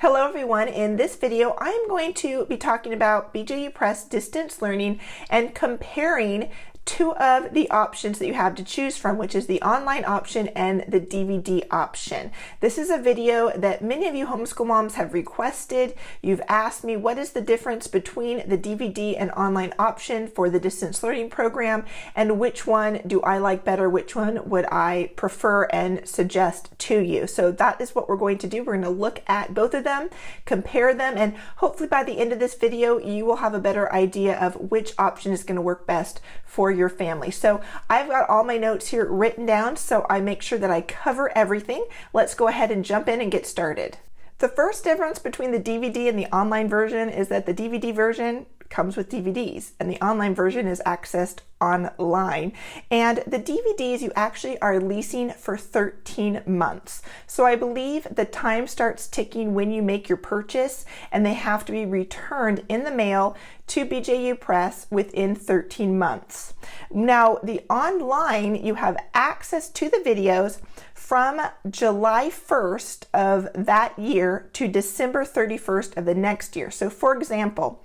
Hello everyone, in this video I am going to be talking about BJU Press Distance Learning and comparing two of the options that you have to choose from, which is the online option and the DVD option. This is a video that many of you homeschool moms have requested. You've asked me what is the difference between the DVD and online option for the distance learning program, and which one do I like better, which one would I prefer and suggest to you. So that is what we're going to do. We're going to look at both of them, compare them, and hopefully by the end of this video you will have a better idea of which option is going to work best for your family. So I've got all my notes here written down, so I make sure that I cover everything. Let's go ahead and jump in and get started. The first difference between the DVD and the online version is that the DVD version comes with DVDs and the online version is accessed online. And the DVDs you actually are leasing for 13 months. So I believe the time starts ticking when you make your purchase, and they have to be returned in the mail to BJU Press within 13 months. Now, the online, you have access to the videos from July 1st of that year to December 31st of the next year. So for example,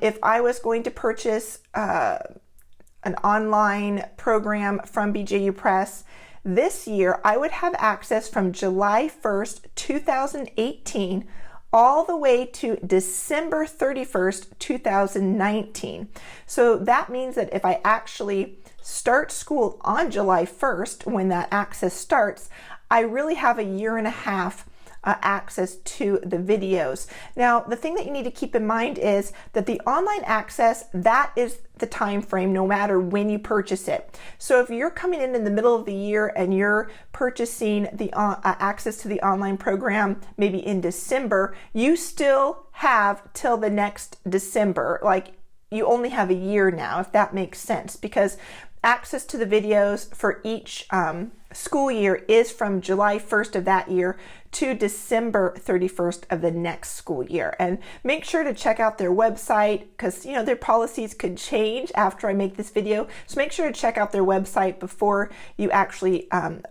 if I was going to purchase an online program from BJU Press this year, I would have access from July 1st, 2018 all the way to December 31st, 2019. So that means that if I actually start school on July 1st, when that access starts, I really have a year and a half access to the videos. Now, the thing that you need to keep in mind is that the online access, that is the time frame no matter when you purchase it. So if you're coming in the middle of the year and you're purchasing the access to the online program maybe in December, you still have till the next December. Like, you only have a year now, if that makes sense, because access to the videos for each school year is from July 1st of that year to December 31st of the next school year. And make sure to check out their website, because their policies could change after I make this video. So make sure to check out their website before you actually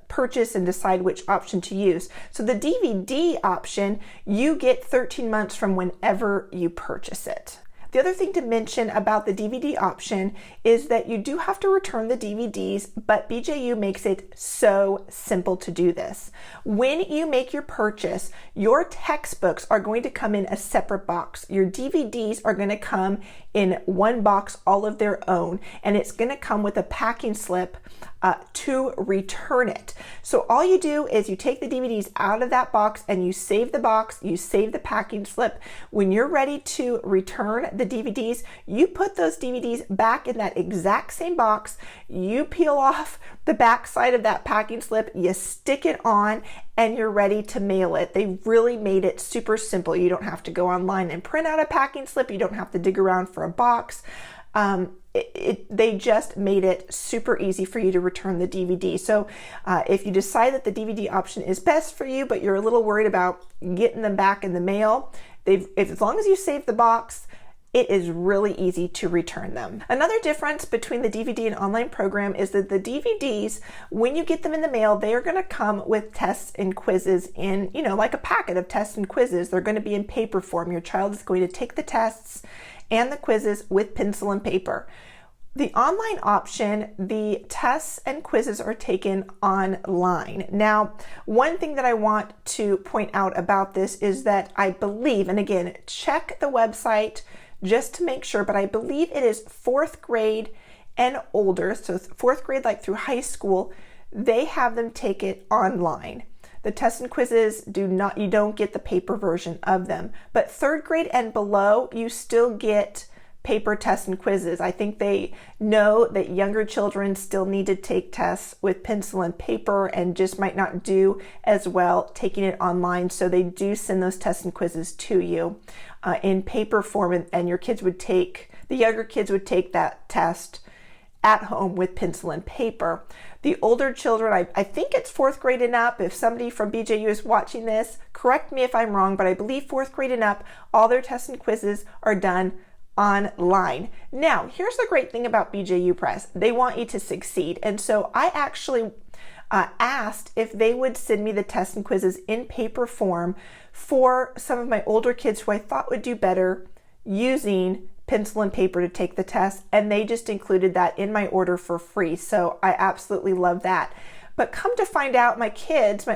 purchase and decide which option to use. So the DVD option, you get 13 months from whenever you purchase it. The other thing to mention about the DVD option is that you do have to return the DVDs, but BJU makes it so simple to do this. When you make your purchase, your textbooks are going to come in a separate box. Your DVDs are going to come in one box all of their own, and it's going to come with a packing slip to return it. So all you do is you take the DVDs out of that box and you save the box, you save the packing slip. When you're ready to return the DVDs, you put those DVDs back in that exact same box, you peel off the back side of that packing slip, you stick it on, and you're ready to mail it. They really made it super simple. You don't have to go online and print out a packing slip. You don't have to dig around for a box. They just made it super easy for you to return the DVD. So if you decide that the DVD option is best for you, but you're a little worried about getting them back in the mail, as long as you save the box, it is really easy to return them. Another difference between the DVD and online program is that the DVDs, when you get them in the mail, they are going to come with tests and quizzes in, like a packet of tests and quizzes. They're going to be in paper form. Your child is going to take the tests and the quizzes with pencil and paper. The online option, the tests and quizzes are taken online. Now, one thing that I want to point out about this is that I believe, and again, check the website just to make sure, but I believe it is 4th grade and older, so 4th grade like through high school, they have them take it online. The tests and quizzes you don't get the paper version of them, but 3rd grade and below, you still get paper tests and quizzes. I think they know that younger children still need to take tests with pencil and paper and just might not do as well taking it online. So they do send those tests and quizzes to you in paper form, and your kids would take, the younger kids would take that test at home with pencil and paper. The older children, I think it's 4th grade and up. If somebody from BJU is watching this, correct me if I'm wrong, but I believe 4th grade and up, all their tests and quizzes are done online. Now, here's the great thing about BJU Press. They want you to succeed. And so I actually asked if they would send me the tests and quizzes in paper form for some of my older kids who I thought would do better using pencil and paper to take the test, and they just included that in my order for free. So I absolutely love that. But come to find out, my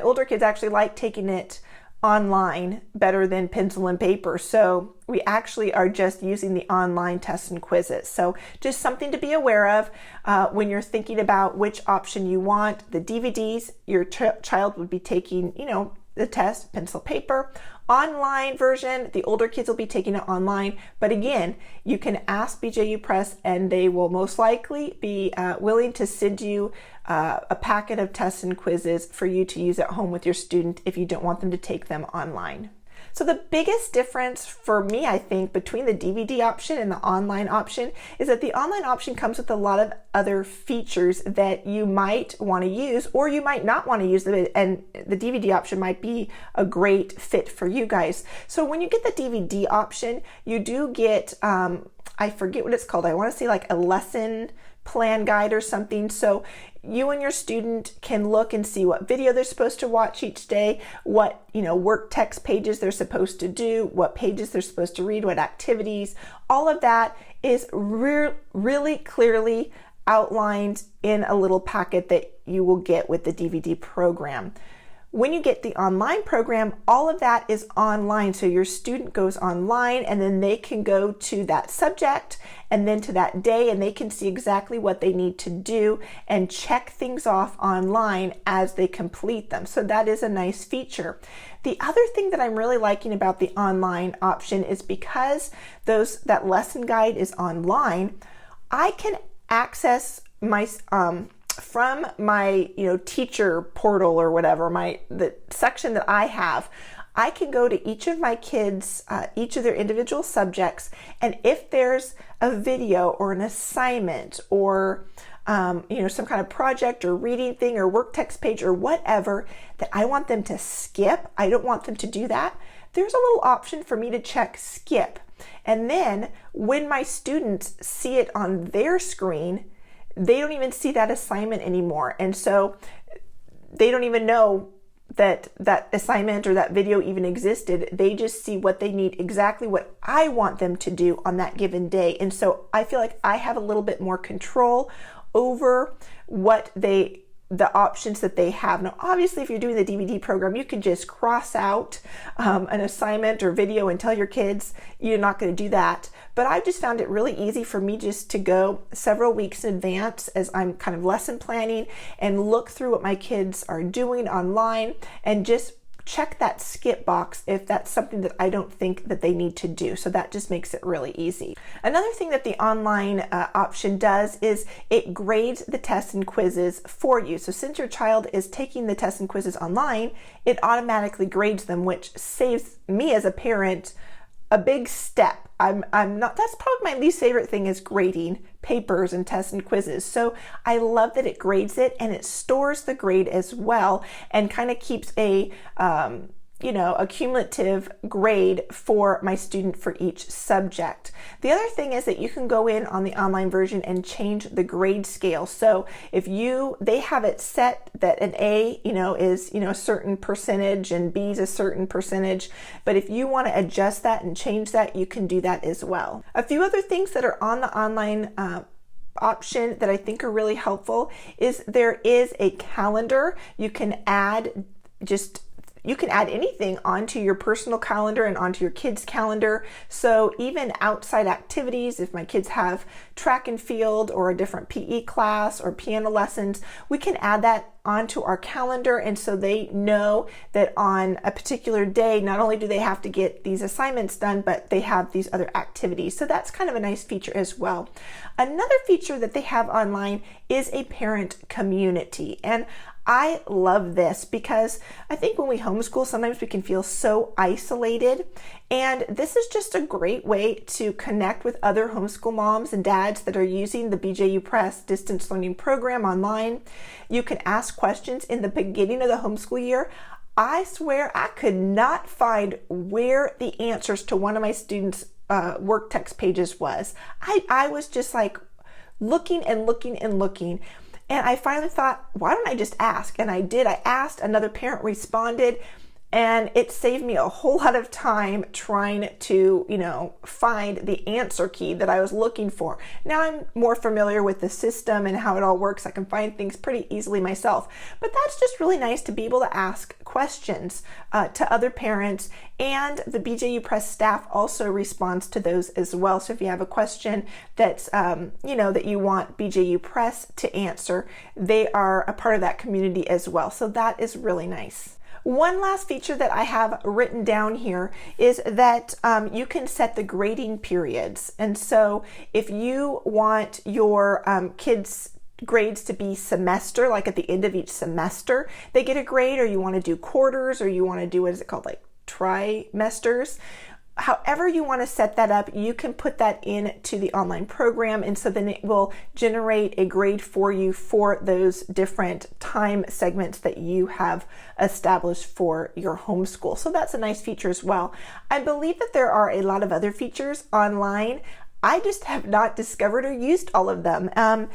older kids actually like taking it online better than pencil and paper. So we actually are just using the online tests and quizzes. So just something to be aware of when you're thinking about which option you want. The DVDs, your child would be taking, the test, pencil, paper. Online version, the older kids will be taking it online. But again, you can ask BJU Press and they will most likely be willing to send you a packet of tests and quizzes for you to use at home with your student if you don't want them to take them online. So the biggest difference for me, I think, between the DVD option and the online option is that the online option comes with a lot of other features that you might want to use or you might not want to use, and the DVD option might be a great fit for you guys. So when you get the DVD option, you do get, I forget what it's called. I want to say like a lesson plan guide or something. So you and your student can look and see what video they're supposed to watch each day, what work text pages they're supposed to do, what pages they're supposed to read, what activities. All of that is really clearly outlined in a little packet that you will get with the DVD program. When you get the online program, all of that is online. So your student goes online and then they can go to that subject and then to that day, and they can see exactly what they need to do and check things off online as they complete them. So that is a nice feature. The other thing that I'm really liking about the online option is because that lesson guide is online, I can access my from my teacher portal or whatever, the section that I have. I can go to each of my kids, each of their individual subjects, and if there's a video or an assignment or some kind of project or reading thing or work text page or whatever that I want them to skip, I don't want them to do that, there's a little option for me to check skip. And then when my students see it on their screen, they don't even see that assignment anymore. And so they don't even know that assignment or that video even existed. They just see what they need, exactly what I want them to do on that given day. And so I feel like I have a little bit more control over the options that they have. Now, obviously, if you're doing the DVD program, you can just cross out an assignment or video and tell your kids you're not going to do that. But I've just found it really easy for me just to go several weeks in advance as I'm kind of lesson planning and look through what my kids are doing online and just check that skip box if that's something that I don't think that they need to do. So that just makes it really easy. Another thing that the online option does is it grades the tests and quizzes for you. So since your child is taking the tests and quizzes online, it automatically grades them, which saves me as a parent a big step. That's probably my least favorite thing is grading papers and tests and quizzes. So I love that it grades it and it stores the grade as well and kind of keeps a cumulative grade for my student for each subject. The other thing is that you can go in on the online version and change the grade scale. So if they have it set that an A, is, a certain percentage and B is a certain percentage. But if you want to adjust that and change that, you can do that as well. A few other things that are on the online option that I think are really helpful is there is a calendar. You can add anything onto your personal calendar and onto your kids' calendar. So even outside activities, if my kids have track and field or a different PE class or piano lessons, we can add that onto our calendar. And so they know that on a particular day, not only do they have to get these assignments done, but they have these other activities. So that's kind of a nice feature as well. Another feature that they have online is a parent community. And I love this because I think when we homeschool, sometimes we can feel so isolated. And this is just a great way to connect with other homeschool moms and dads that are using the BJU Press Distance Learning program online. You can ask questions in the beginning of the homeschool year. I swear I could not find where the answers to one of my students' work text pages was. I was just like looking and looking and looking. And I finally thought, why don't I just ask? And I did. I asked, another parent responded, and it saved me a whole lot of time trying to, find the answer key that I was looking for. Now I'm more familiar with the system and how it all works. I can find things pretty easily myself. But that's just really nice to be able to ask questions to other parents. And the BJU Press staff also responds to those as well. So if you have a question that's, that you want BJU Press to answer, they are a part of that community as well. So that is really nice. One last feature that I have written down here is that you can set the grading periods. And so if you want your kids' grades to be semester, like at the end of each semester, they get a grade, or you want to do quarters, or you want to do, what is it called, like trimesters. However you want to set that up, you can put that into the online program, and so then it will generate a grade for you for those different time segments that you have established for your homeschool. So that's a nice feature as well. I believe that there are a lot of other features online. I just have not discovered or used all of them.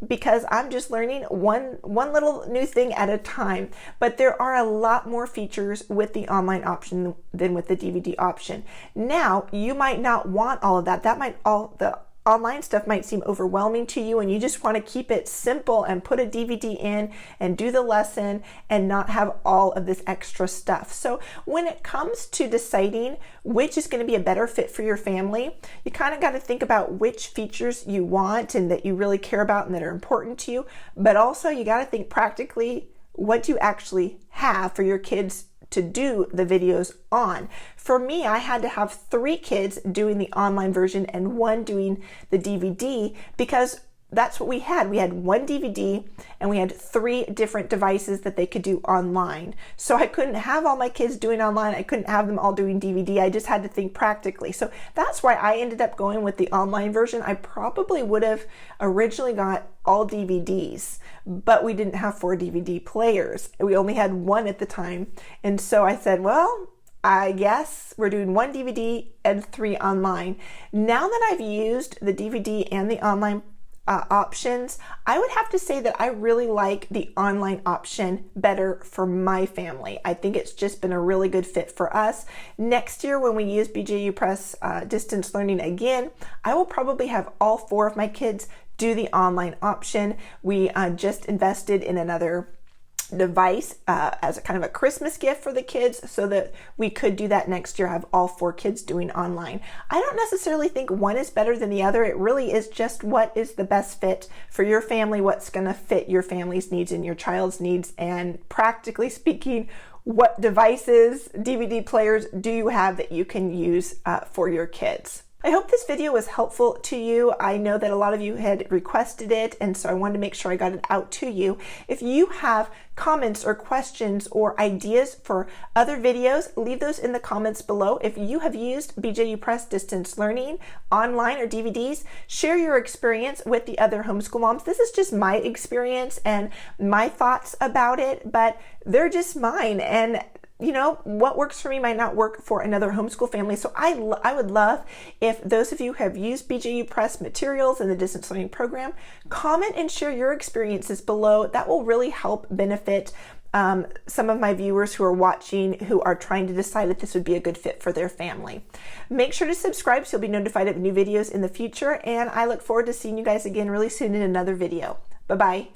Because I'm just learning one little new thing at a time. But there are a lot more features with the online option than with the DVD option. Now, you might not want all of that. The online stuff might seem overwhelming to you, and you just want to keep it simple and put a DVD in and do the lesson and not have all of this extra stuff. So when it comes to deciding which is going to be a better fit for your family, you kind of got to think about which features you want and that you really care about and that are important to you, but also you got to think practically what you actually have for your kids to do the videos on. For me, I had to have 3 kids doing the online version and 1 doing the DVD, because that's what we had. We had 1 DVD and we had 3 different devices that they could do online. So I couldn't have all my kids doing online. I couldn't have them all doing DVD. I just had to think practically. So that's why I ended up going with the online version. I probably would have originally got all DVDs, but we didn't have 4 DVD players. We only had 1 at the time. And so I said, well, I guess we're doing 1 DVD and 3 online. Now that I've used the DVD and the online options, I would have to say that I really like the online option better for my family. I think it's just been a really good fit for us. Next year, when we use BJU Press Distance Learning again, I will probably have all 4 of my kids do the online option. We just invested in another device as a kind of a Christmas gift for the kids, so that we could do that next year, have all 4 kids doing online. I don't necessarily think one is better than the other. It really is just what is the best fit for your family, what's going to fit your family's needs and your child's needs, and practically speaking, what devices, DVD players do you have that you can use for your kids. I hope this video was helpful to you. I know that a lot of you had requested it, and so I wanted to make sure I got it out to you. If you have comments or questions or ideas for other videos, leave those in the comments below. If you have used BJU Press Distance Learning online or DVDs, share your experience with the other homeschool moms. This is just my experience and my thoughts about it, but they're just mine, and what works for me might not work for another homeschool family. So I would love if those of you who have used BJU Press materials in the distance learning program, comment and share your experiences below. That will really help benefit some of my viewers who are watching, who are trying to decide if this would be a good fit for their family. Make sure to subscribe so you'll be notified of new videos in the future, and I look forward to seeing you guys again really soon in another video. Bye-bye.